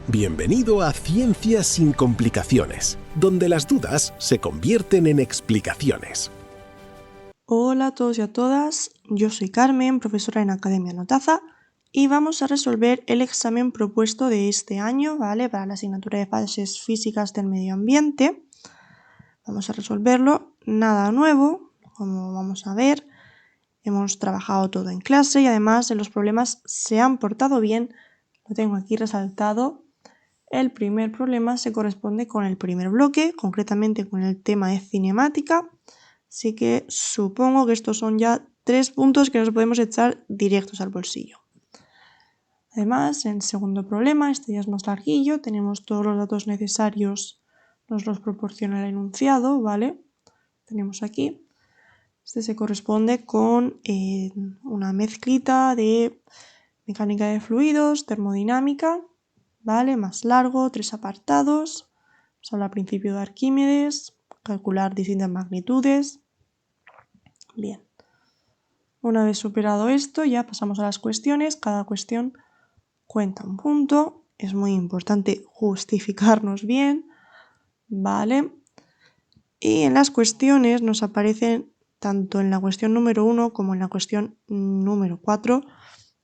Bienvenido a Ciencias sin complicaciones, donde las dudas se convierten en explicaciones. Hola a todos y a todas, yo soy Carmen, profesora en Academia Notaza, y vamos a resolver el examen propuesto de este año, ¿vale? Para la asignatura de fases físicas del medio ambiente. Vamos a resolverlo, nada nuevo, como vamos a ver. Hemos trabajado todo en clase y además en los problemas se han portado bien. Lo tengo aquí resaltado. El primer problema se corresponde con el primer bloque, concretamente con el tema de cinemática. Así que supongo que estos son ya 3 puntos que nos podemos echar directos al bolsillo. Además, en el segundo problema, este ya es más larguillo, tenemos todos los datos necesarios, nos los proporciona el enunciado, ¿vale? Tenemos aquí. Este se corresponde con una mezclita de mecánica de fluidos, termodinámica, ¿vale? Más largo, 3 apartados. Vamos a hablar al principio de Arquímedes, calcular distintas magnitudes. Bien. Una vez superado esto, ya pasamos a las cuestiones. Cada cuestión cuenta un punto. Es muy importante justificarnos bien, ¿vale? Y en las cuestiones nos aparecen, tanto en la cuestión número 1 como en la cuestión número 4,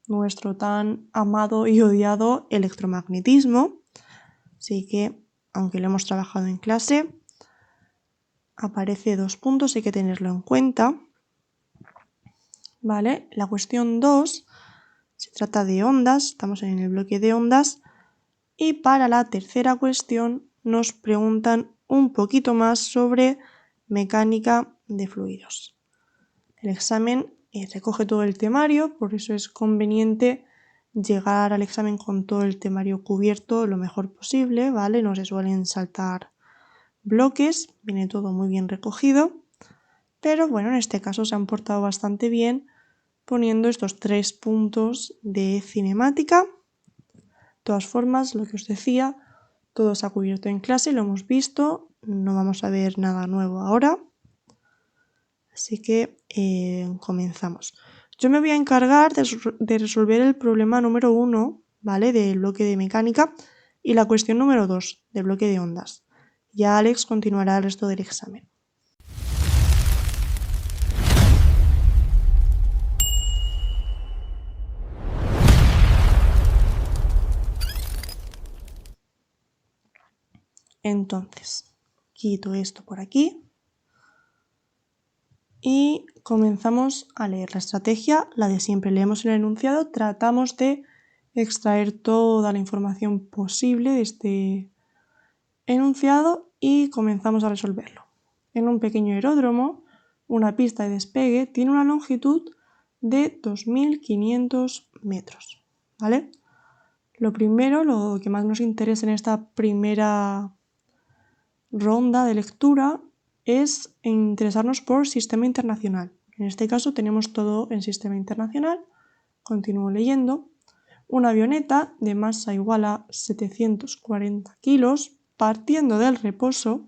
nuestro tan amado y odiado electromagnetismo. Así que, aunque lo hemos trabajado en clase, aparece 2 puntos, hay que tenerlo en cuenta. ¿Vale? La cuestión 2 se trata de ondas, estamos en el bloque de ondas, y para la tercera cuestión nos preguntan un poquito más sobre mecánica de fluidos. El examen recoge todo el temario, por eso es conveniente llegar al examen con todo el temario cubierto lo mejor posible, ¿vale? No se suelen saltar bloques, viene todo muy bien recogido, pero bueno, en este caso se han portado bastante bien poniendo estos 3 puntos de cinemática. De todas formas, lo que os decía, todo se ha cubierto en clase, lo hemos visto, no vamos a ver nada nuevo ahora. Así que comenzamos. Yo me voy a encargar de resolver el problema número 1, ¿vale? Del bloque de mecánica y la cuestión número 2 del bloque de ondas. Ya Alex continuará el resto del examen. Entonces, quito esto por aquí y comenzamos a leer la estrategia, la de siempre. Leemos el enunciado, tratamos de extraer toda la información posible de este enunciado y comenzamos a resolverlo. En un pequeño aeródromo, una pista de despegue tiene una longitud de 2.500 metros, ¿vale? Lo primero, lo que más nos interesa en esta primera ronda de lectura es interesarnos por sistema internacional. En este caso tenemos todo en sistema internacional. Continúo leyendo. Una avioneta de masa igual a 740 kilos, partiendo del reposo.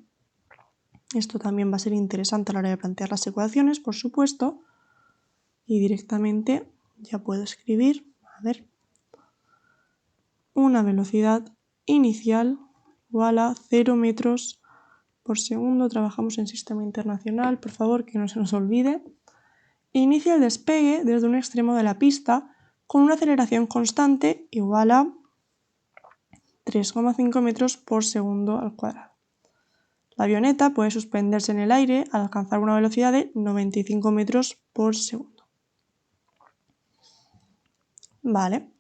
Esto también va a ser interesante a la hora de plantear las ecuaciones, por supuesto. Y directamente ya puedo escribir, a ver, una velocidad inicial igual a 0 metros por segundo. Trabajamos en sistema internacional, por favor, que no se nos olvide. Inicia el despegue desde un extremo de la pista con una aceleración constante igual a 3,5 metros por segundo al cuadrado. La avioneta puede suspenderse en el aire al alcanzar una velocidad de 95 metros por segundo. Vale,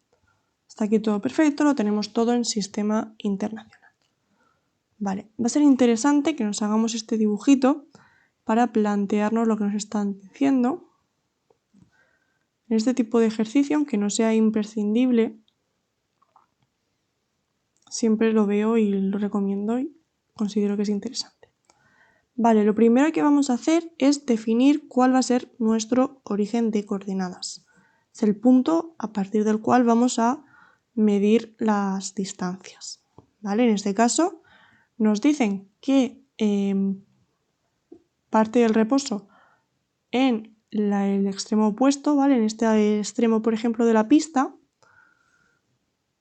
hasta aquí todo perfecto, lo tenemos todo en sistema internacional. Vale, va a ser interesante que nos hagamos este dibujito para plantearnos lo que nos están diciendo. En este tipo de ejercicio, aunque no sea imprescindible, siempre lo veo y lo recomiendo y considero que es interesante. Vale, lo primero que vamos a hacer es definir cuál va a ser nuestro origen de coordenadas. Es el punto a partir del cual vamos a medir las distancias. ¿Vale? En este caso nos dicen que parte del reposo en el extremo opuesto, ¿vale? En este extremo, por ejemplo, de la pista,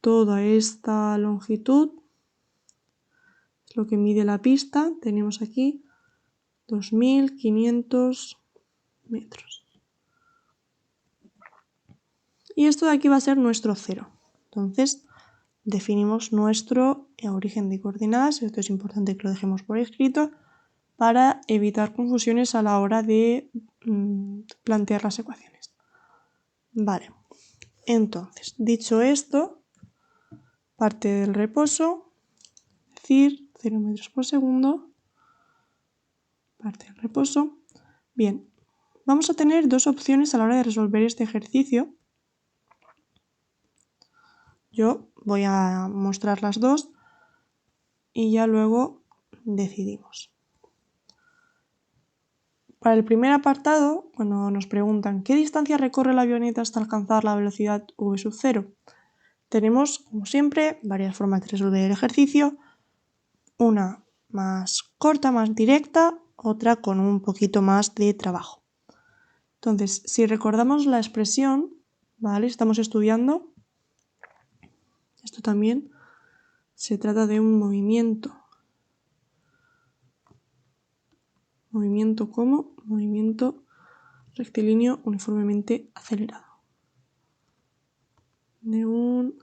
toda esta longitud es lo que mide la pista. Tenemos aquí 2500 metros. Y esto de aquí va a ser nuestro cero. Entonces, definimos nuestro origen de coordenadas. Esto es importante que lo dejemos por escrito para evitar confusiones a la hora de plantear las ecuaciones. Vale, entonces, dicho esto, parte del reposo, es decir, 0 metros por segundo, parte del reposo. Bien, vamos a tener dos opciones a la hora de resolver este ejercicio. Yo voy a mostrar las dos y ya luego decidimos. Para el primer apartado, cuando nos preguntan ¿qué distancia recorre la avioneta hasta alcanzar la velocidad v sub 0? Tenemos, como siempre, varias formas de resolver el ejercicio. Una más corta, más directa, otra con un poquito más de trabajo. Entonces, si recordamos la expresión, ¿vale? Estamos estudiando. Esto también se trata de un movimiento. Movimiento como movimiento rectilíneo uniformemente acelerado. De un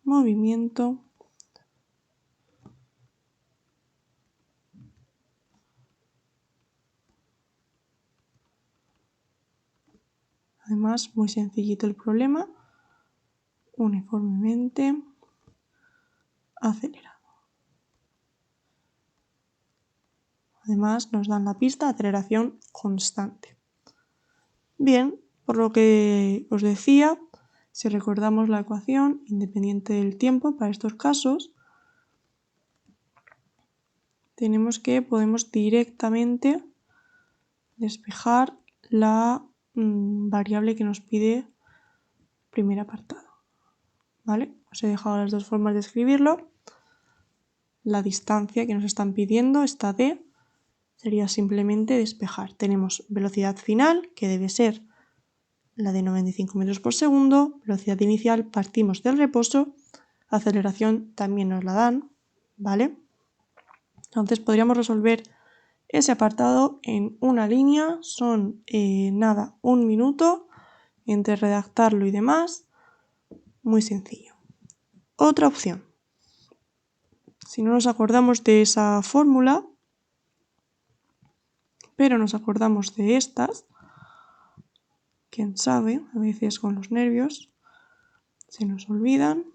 movimiento además muy sencillito el problema, uniformemente acelerado. Además nos dan la pista de aceleración constante. Bien, por lo que os decía, si recordamos la ecuación independiente del tiempo para estos casos, tenemos que podemos directamente despejar la variable que nos pide el primer apartado. ¿Vale? Os he dejado las dos formas de escribirlo. La distancia que nos están pidiendo, esta d, sería simplemente despejar. Tenemos velocidad final, que debe ser la de 95 metros por segundo, velocidad inicial, partimos del reposo, aceleración también nos la dan, ¿vale? Entonces podríamos resolver ese apartado en una línea, son un minuto entre redactarlo y demás, muy sencillo. Otra opción, si no nos acordamos de esa fórmula, pero nos acordamos de estas, quién sabe, a veces con los nervios se nos olvidan,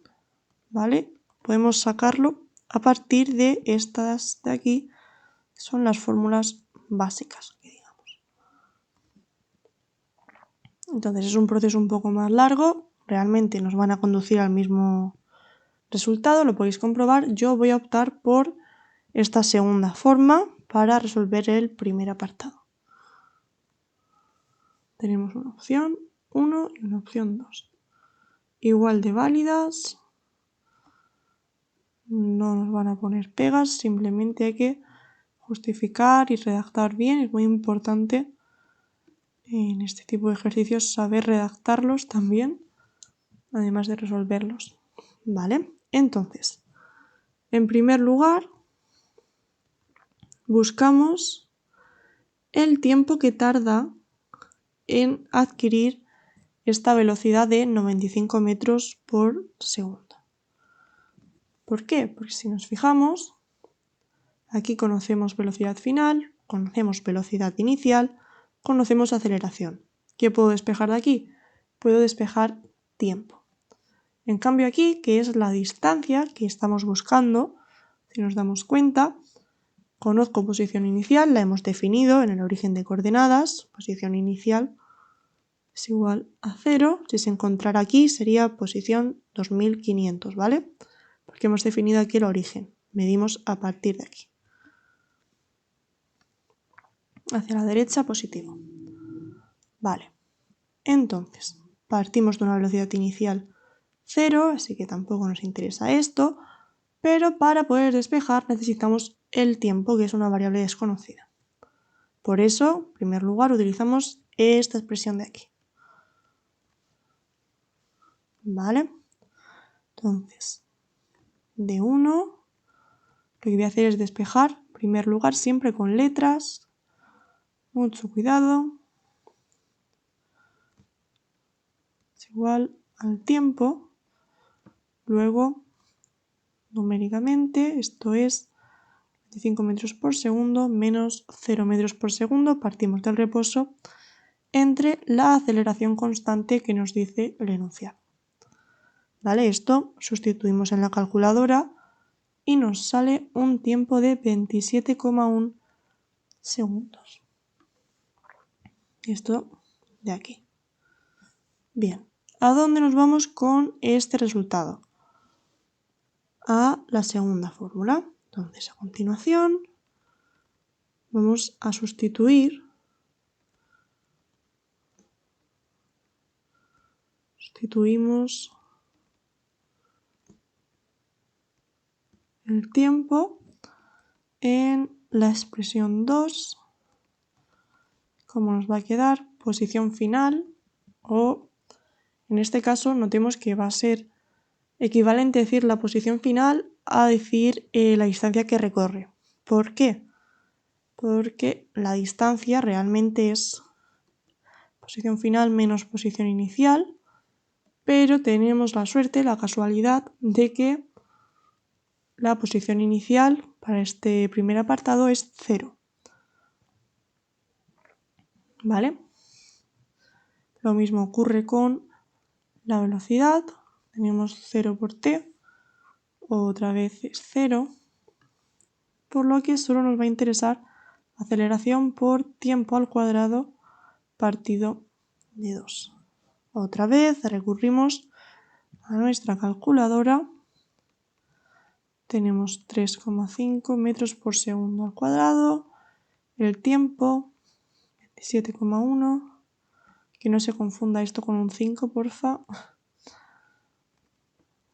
¿vale? Podemos sacarlo a partir de estas de aquí, son las fórmulas básicas, digamos. Entonces es un proceso un poco más largo, realmente nos van a conducir al mismo resultado, lo podéis comprobar. Yo voy a optar por esta segunda forma para resolver el primer apartado. Tenemos una opción 1 y una opción 2. Igual de válidas, no nos van a poner pegas, simplemente hay que justificar y redactar bien. Es muy importante en este tipo de ejercicios saber redactarlos también, además de resolverlos. ¿Vale? Entonces, en primer lugar, buscamos el tiempo que tarda en adquirir esta velocidad de 95 metros por segundo. ¿Por qué? Porque si nos fijamos, aquí conocemos velocidad final, conocemos velocidad inicial, conocemos aceleración. ¿Qué puedo despejar de aquí? Puedo despejar tiempo. En cambio aquí, que es la distancia que estamos buscando, si nos damos cuenta, conozco posición inicial, la hemos definido en el origen de coordenadas, posición inicial es igual a 0, si se encontrara aquí sería posición 2500, ¿vale? Porque hemos definido aquí el origen, medimos a partir de aquí. Hacia la derecha, positivo. Vale, entonces, partimos de una velocidad inicial 0, así que tampoco nos interesa esto, pero para poder despejar necesitamos el tiempo, que es una variable desconocida. Por eso, en primer lugar, utilizamos esta expresión de aquí. ¿vale? Entonces, D1, lo que voy a hacer es despejar, en primer lugar, siempre con letras, mucho cuidado, es igual al tiempo, luego, numéricamente, esto es 25 metros por segundo menos 0 metros por segundo, partimos del reposo, entre la aceleración constante que nos dice el enunciado. ¿Vale? Esto sustituimos en la calculadora y nos sale un tiempo de 27,1 segundos. Esto de aquí. Bien, ¿a dónde nos vamos con este resultado? A la segunda fórmula. Entonces, a continuación, vamos a sustituimos el tiempo en la expresión 2, como nos va a quedar posición final, o en este caso notemos que va a ser equivalente decir la posición final a decir la distancia que recorre. ¿Por qué? Porque la distancia realmente es posición final menos posición inicial, pero tenemos la suerte, la casualidad de que la posición inicial para este primer apartado es 0. ¿Vale? Lo mismo ocurre con la velocidad. Tenemos 0 por t, otra vez es 0, por lo que solo nos va a interesar aceleración por tiempo al cuadrado partido de 2. Otra vez recurrimos a nuestra calculadora. Tenemos 3,5 metros por segundo al cuadrado. El tiempo, 27,1. Que no se confunda esto con un 5, porfa.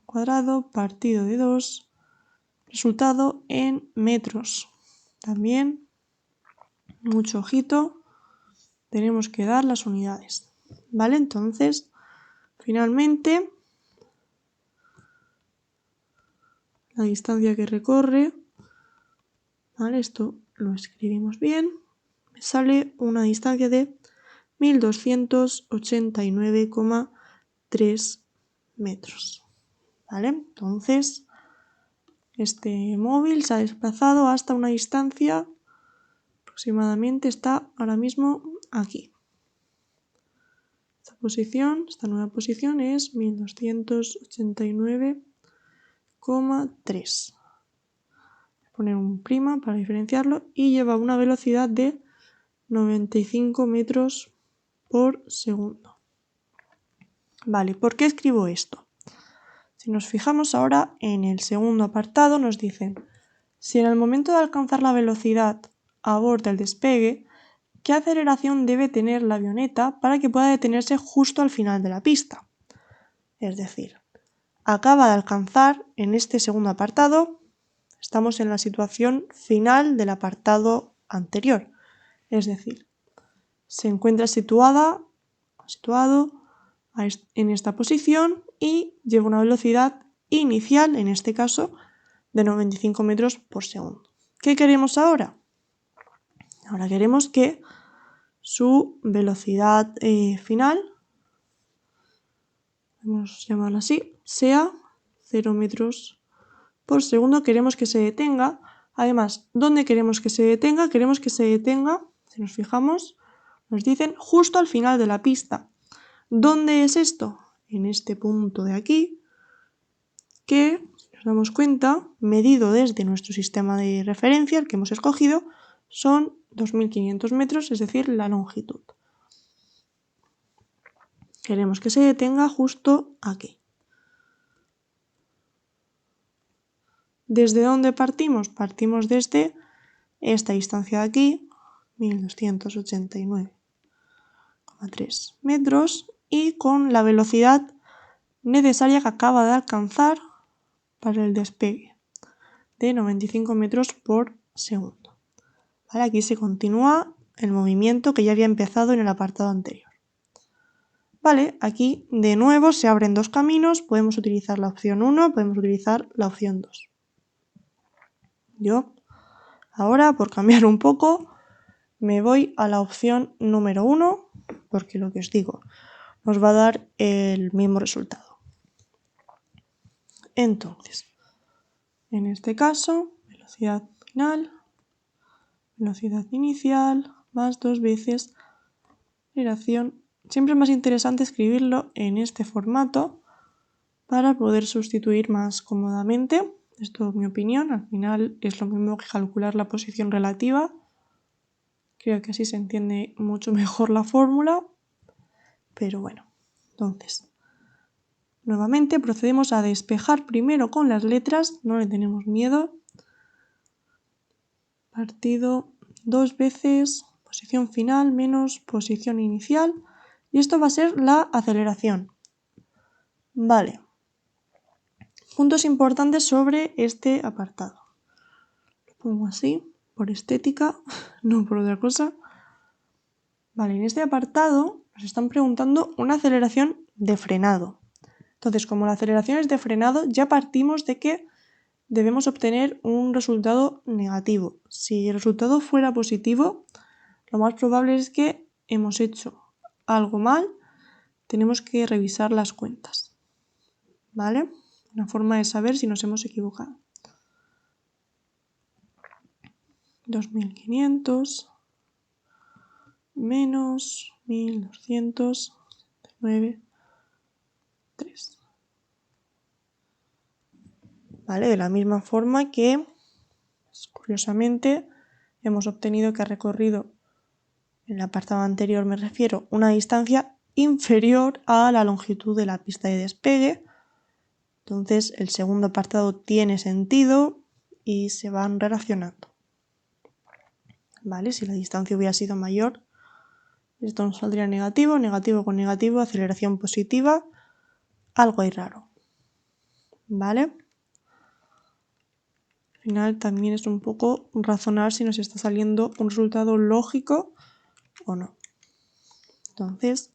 Cuadrado partido de 2. Resultado en metros. También, mucho ojito, tenemos que dar las unidades. ¿Vale? Entonces, finalmente, la distancia que recorre, ¿vale? Esto lo escribimos bien, me sale una distancia de 1289,3 metros. ¿Vale? Entonces, este móvil se ha desplazado hasta una distancia, aproximadamente está ahora mismo aquí. Esta nueva posición es 1289,3. Voy a poner un prima para diferenciarlo y lleva una velocidad de 95 metros por segundo. Vale, ¿por qué escribo esto? Si nos fijamos ahora en el segundo apartado nos dicen, si en el momento de alcanzar la velocidad aborda el despegue, ¿qué aceleración debe tener la avioneta para que pueda detenerse justo al final de la pista? Es decir, acaba de alcanzar en este segundo apartado, estamos en la situación final del apartado anterior, es decir, se encuentra situado en esta posición y lleva una velocidad inicial, en este caso, de 95 metros por segundo. ¿Qué queremos ahora? Ahora queremos que su velocidad final, vamos a llamarlo así, sea 0 metros por segundo. Queremos que se detenga. Además, ¿dónde queremos que se detenga? Queremos que se detenga, si nos fijamos, nos dicen justo al final de la pista. ¿Dónde es esto? En este punto de aquí, que, si nos damos cuenta, medido desde nuestro sistema de referencia, el que hemos escogido, son 2.500 metros, es decir, la longitud. Queremos que se detenga justo aquí. ¿Desde dónde partimos? Partimos desde esta distancia de aquí, 1289,3 metros, y con la velocidad necesaria que acaba de alcanzar para el despegue, de 95 metros por segundo. Vale, aquí se continúa el movimiento que ya había empezado en el apartado anterior. Vale, aquí de nuevo se abren dos caminos, podemos utilizar la opción 1, podemos utilizar la opción 2. Yo ahora, por cambiar un poco, me voy a la opción número 1, porque lo que os digo, nos va a dar el mismo resultado. Entonces, en este caso, velocidad final, velocidad inicial, más 2 veces aceleración. Siempre es más interesante escribirlo en este formato para poder sustituir más cómodamente. Esto es mi opinión, al final es lo mismo que calcular la posición relativa. Creo que así se entiende mucho mejor la fórmula, pero bueno, entonces, nuevamente procedemos a despejar primero con las letras, no le tenemos miedo. Partido 2 veces posición final menos posición inicial, y esto va a ser la aceleración. Vale. Puntos importantes sobre este apartado. Lo pongo así, por estética, no por otra cosa. Vale, en este apartado nos están preguntando una aceleración de frenado. Entonces, como la aceleración es de frenado, ya partimos de que debemos obtener un resultado negativo. Si el resultado fuera positivo, lo más probable es que hemos hecho algo mal, tenemos que revisar las cuentas. ¿Vale? Una forma de saber si nos hemos equivocado. 2500 menos 1209,3. ¿Vale? De la misma forma que, curiosamente, hemos obtenido que ha recorrido, en el apartado anterior me refiero, una distancia inferior a la longitud de la pista de despegue. Entonces el segundo apartado tiene sentido y se van relacionando. ¿Vale? Si la distancia hubiera sido mayor, esto nos saldría negativo, negativo con negativo, aceleración positiva, algo hay raro. ¿Vale? Al final también es un poco razonar si nos está saliendo un resultado lógico o no. Entonces,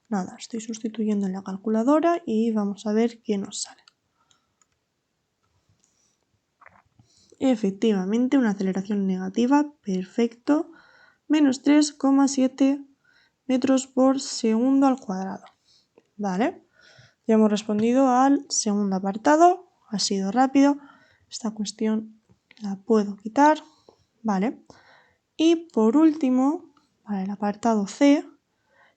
nada, estoy sustituyendo en la calculadora y vamos a ver qué nos sale. Efectivamente, una aceleración negativa, perfecto, menos 3,7 metros por segundo al cuadrado. Vale, ya hemos respondido al segundo apartado, ha sido rápido, esta cuestión la puedo quitar, vale. Y por último, para el apartado C,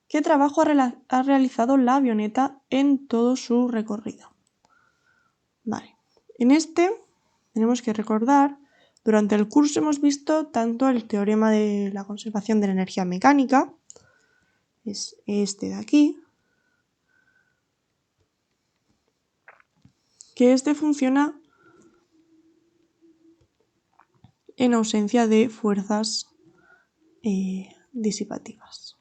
¿qué trabajo ha realizado la avioneta en todo su recorrido? Vale, en este tenemos que recordar, durante el curso hemos visto tanto el teorema de la conservación de la energía mecánica, es este de aquí, que este funciona en ausencia de fuerzas disipativas.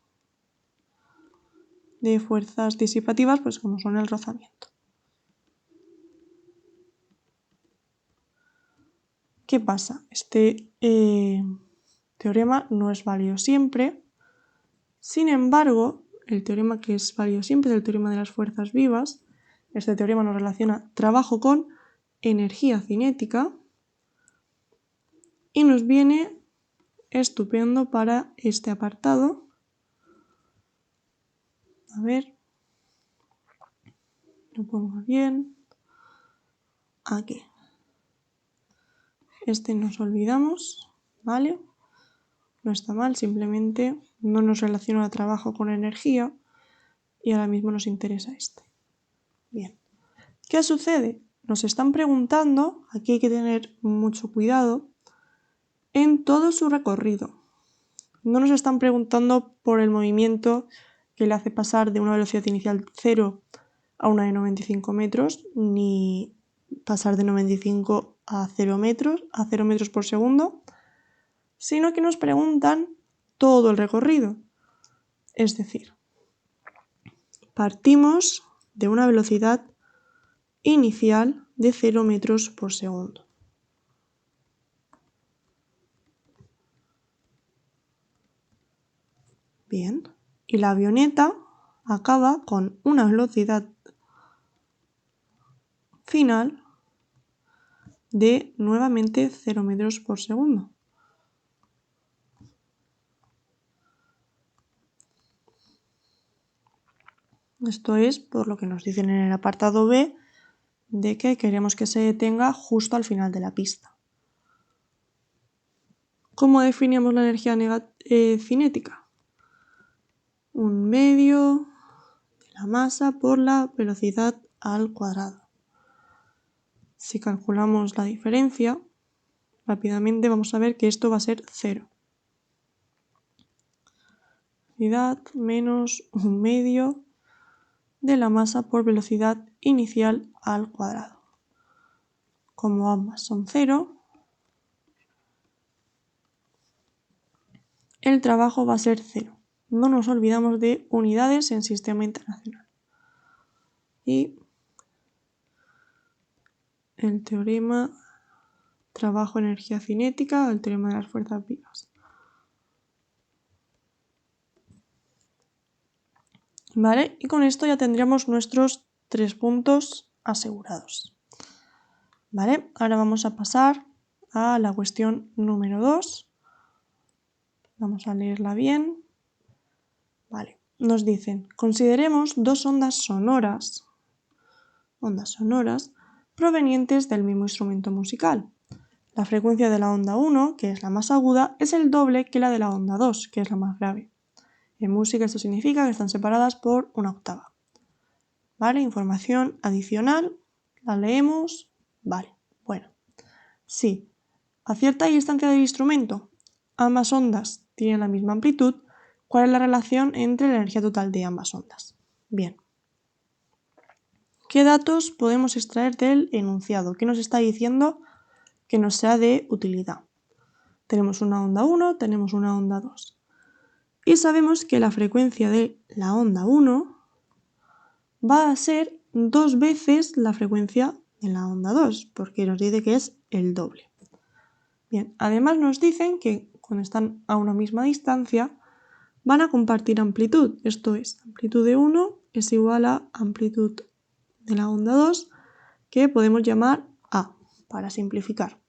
De fuerzas disipativas, pues como son el rozamiento. ¿Qué pasa? Este teorema no es válido siempre. Sin embargo, el teorema que es válido siempre es el teorema de las fuerzas vivas. Este teorema nos relaciona trabajo con energía cinética y nos viene estupendo para este apartado. A ver, lo pongo bien. Aquí. Este nos olvidamos, ¿vale? No está mal, simplemente no nos relaciona trabajo con energía y ahora mismo nos interesa este. Bien. ¿Qué sucede? Nos están preguntando, aquí hay que tener mucho cuidado, en todo su recorrido. No nos están preguntando por el movimiento que le hace pasar de una velocidad inicial 0 a una de 95 metros, ni pasar de 95 a 0 metros por segundo, sino que nos preguntan todo el recorrido. Es decir, partimos de una velocidad inicial de 0 metros por segundo. Bien, y la avioneta acaba con una velocidad final de nuevamente 0 metros por segundo. Esto es por lo que nos dicen en el apartado B de que queremos que se detenga justo al final de la pista. ¿Cómo definimos la energía cinética? Un medio de la masa por la velocidad al cuadrado. Si calculamos la diferencia, rápidamente vamos a ver que esto va a ser 0. Velocidad menos un medio de la masa por velocidad inicial al cuadrado. Como ambas son 0, el trabajo va a ser 0. No nos olvidamos de unidades en sistema internacional. Y el teorema trabajo energía cinética, el teorema de las fuerzas vivas. ¿Vale? Y con esto ya tendríamos nuestros 3 puntos asegurados. ¿Vale? Ahora vamos a pasar a la cuestión número 2. Vamos a leerla bien. Vale. Nos dicen, consideremos dos ondas sonoras provenientes del mismo instrumento musical. La frecuencia de la onda 1, que es la más aguda, es el doble que la de la onda 2, que es la más grave. En música esto significa que están separadas por una octava. ¿Vale? Información adicional, la leemos. Vale, bueno. Sí, a cierta distancia del instrumento, ambas ondas tienen la misma amplitud. ¿Cuál es la relación entre la energía total de ambas ondas? Bien. ¿Qué datos podemos extraer del enunciado? ¿Qué nos está diciendo que nos sea de utilidad? Tenemos una onda 1, tenemos una onda 2. Y sabemos que la frecuencia de la onda 1 va a ser 2 veces la frecuencia de la onda 2, porque nos dice que es el doble. Bien, además nos dicen que cuando están a una misma distancia van a compartir amplitud. Esto es, amplitud de 1 es igual a amplitud de la onda 2, que podemos llamar A, para simplificar.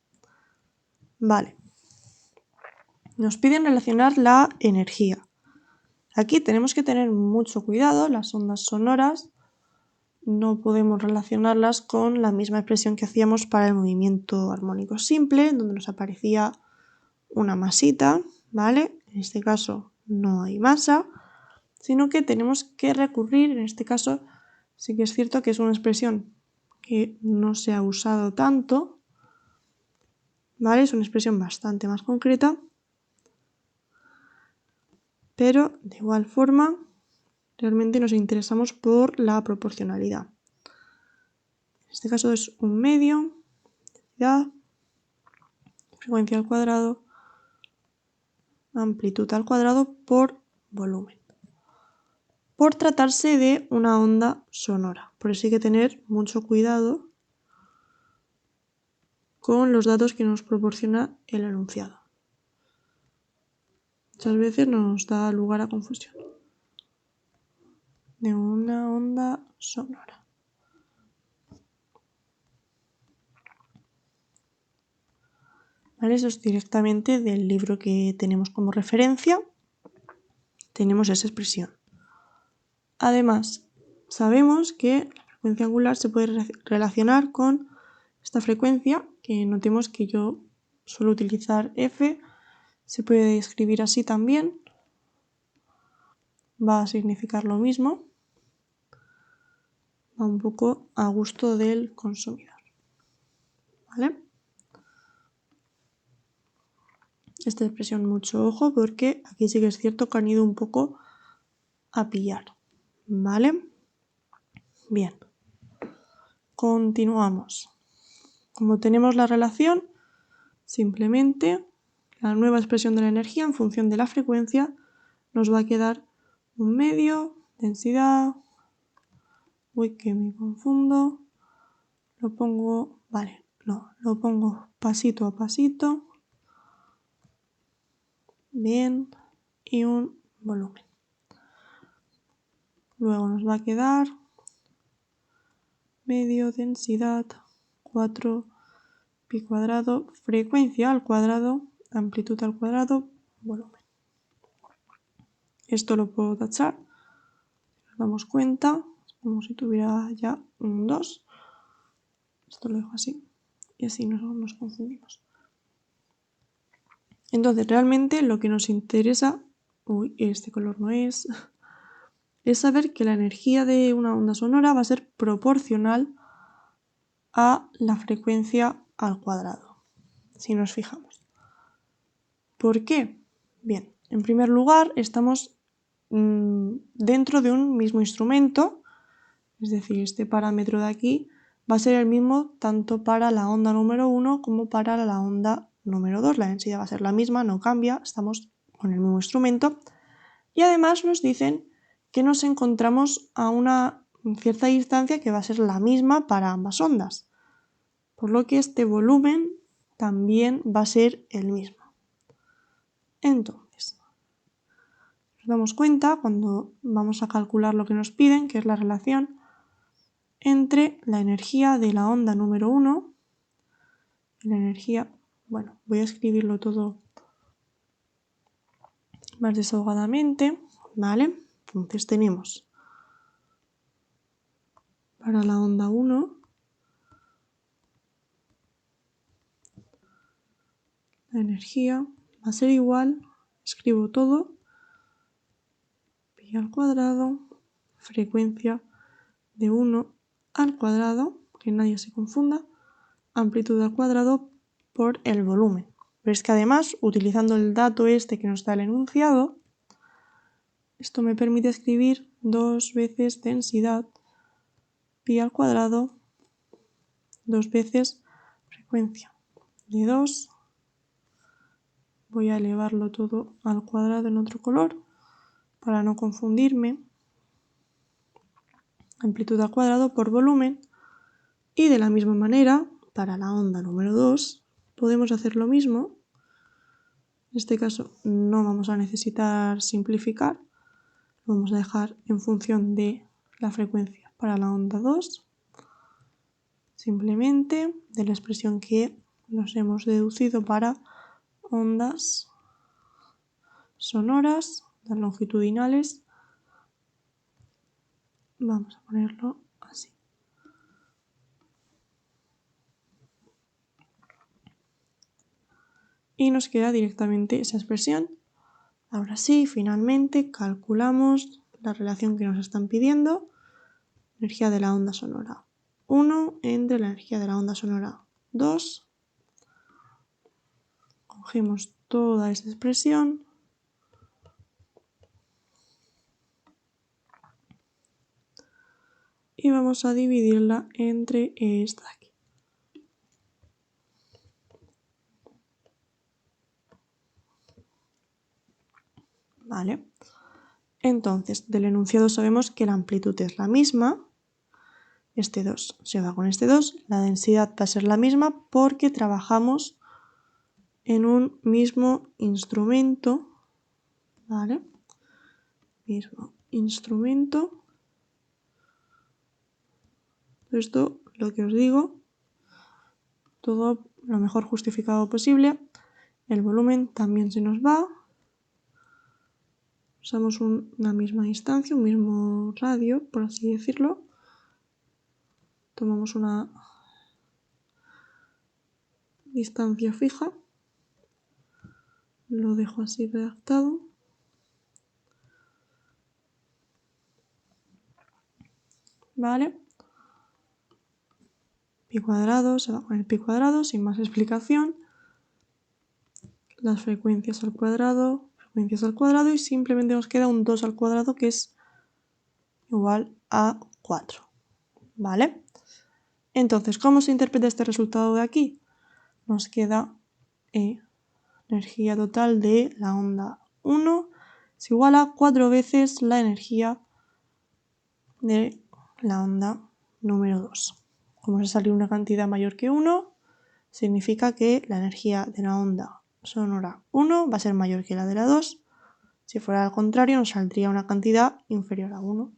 Vale. Nos piden relacionar la energía. Aquí tenemos que tener mucho cuidado, las ondas sonoras no podemos relacionarlas con la misma expresión que hacíamos para el movimiento armónico simple, donde nos aparecía una masita, ¿vale? En este caso no hay masa, sino que tenemos que recurrir, en este caso sí que es cierto que es una expresión que no se ha usado tanto, ¿vale? Es una expresión bastante más concreta, pero de igual forma realmente nos interesamos por la proporcionalidad. En este caso es un medio, densidad, frecuencia al cuadrado, amplitud al cuadrado por volumen. Por tratarse de una onda sonora. Por eso hay que tener mucho cuidado con los datos que nos proporciona el enunciado. Muchas veces nos da lugar a confusión. De una onda sonora. ¿Vale? Eso es directamente del libro que tenemos como referencia. Tenemos esa expresión. Además, sabemos que la frecuencia angular se puede relacionar con esta frecuencia, que notemos que yo suelo utilizar F, se puede escribir así también, va a significar lo mismo, va un poco a gusto del consumidor. ¿Vale? Esta expresión mucho ojo porque aquí sí que es cierto que han ido un poco a pillar. ¿Vale? Bien. Continuamos. Como tenemos la relación, simplemente la nueva expresión de la energía en función de la frecuencia nos va a quedar un medio, densidad, uy que me confundo, lo pongo, vale, no, lo pongo pasito a pasito, bien, y un volumen. Luego nos va a quedar medio, densidad, 4, pi cuadrado, frecuencia al cuadrado, amplitud al cuadrado, volumen. Esto lo puedo tachar. Nos damos cuenta, como si tuviera ya un 2. Esto lo dejo así y así no nos confundimos. Entonces, realmente lo que nos interesa, este color no es saber que la energía de una onda sonora va a ser proporcional a la frecuencia al cuadrado, si nos fijamos. ¿Por qué? Bien, en primer lugar, estamos dentro de un mismo instrumento, es decir, este parámetro de aquí va a ser el mismo tanto para la onda número 1 como para la onda número 2. La densidad va a ser la misma, no cambia, estamos con el mismo instrumento. Y además nos dicen que nos encontramos a una cierta distancia que va a ser la misma para ambas ondas, por lo que este volumen también va a ser el mismo. Entonces, nos damos cuenta cuando vamos a calcular lo que nos piden, que es la relación entre la energía de la onda número 1 y la energía, bueno, voy a escribirlo todo más desahogadamente, ¿vale? Entonces tenemos para la onda 1 la energía va a ser igual, escribo todo, pi al cuadrado, frecuencia de 1 al cuadrado, que nadie se confunda, amplitud al cuadrado por el volumen. Pero es que además, utilizando el dato este que nos da el enunciado, esto me permite escribir 2 veces densidad pi al cuadrado, 2 veces frecuencia de 2. Voy a elevarlo todo al cuadrado en otro color para no confundirme. Amplitud al cuadrado por volumen. Y de la misma manera, para la onda número 2, podemos hacer lo mismo. En este caso no vamos a necesitar simplificar. Lo vamos a dejar en función de la frecuencia para la onda 2. Simplemente de la expresión que nos hemos deducido para ondas sonoras, las longitudinales. Vamos a ponerlo así. Y nos queda directamente esa expresión. Ahora sí, finalmente calculamos la relación que nos están pidiendo. Energía de la onda sonora 1 entre la energía de la onda sonora 2. Cogemos toda esta expresión y vamos a dividirla entre esta de aquí. ¿Vale? Entonces, del enunciado sabemos que la amplitud es la misma. Este 2 se va con este 2. La densidad va a ser la misma porque trabajamos en un mismo instrumento. ¿Vale? Mismo instrumento. Esto, lo que os digo, todo lo mejor justificado posible. El volumen también se nos va. Usamos una misma distancia, un mismo radio, por así decirlo. Tomamos una distancia fija. Lo dejo así redactado. ¿Vale? Pi cuadrado se va con el pi cuadrado, sin más explicación. Las frecuencias al cuadrado y simplemente nos queda un 2 al cuadrado que es igual a 4. ¿Vale? Entonces, ¿cómo se interpreta este resultado de aquí? Nos queda energía total de la onda 1 es igual a 4 veces la energía de la onda número 2. Como se sale una cantidad mayor que 1, significa que la energía de la onda sonora 1 va a ser mayor que la de la 2. Si fuera al contrario, nos saldría una cantidad inferior a 1.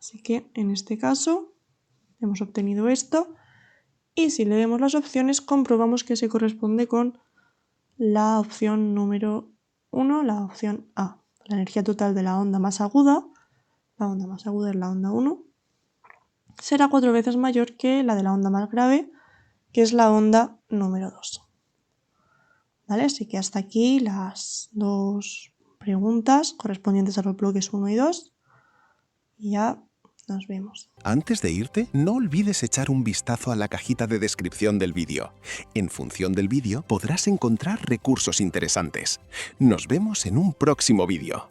Así que en este caso hemos obtenido esto y si leemos las opciones comprobamos que se corresponde con la opción número 1, la opción A. La energía total de la onda más aguda, la onda más aguda es la onda 1, será 4 veces mayor que la de la onda más grave, que es la onda número 2. ¿Vale? Así que hasta aquí las dos preguntas correspondientes a los bloques 1 y 2. Y ya nos vemos. Antes de irte, no olvides echar un vistazo a la cajita de descripción del vídeo. En función del vídeo podrás encontrar recursos interesantes. Nos vemos en un próximo vídeo.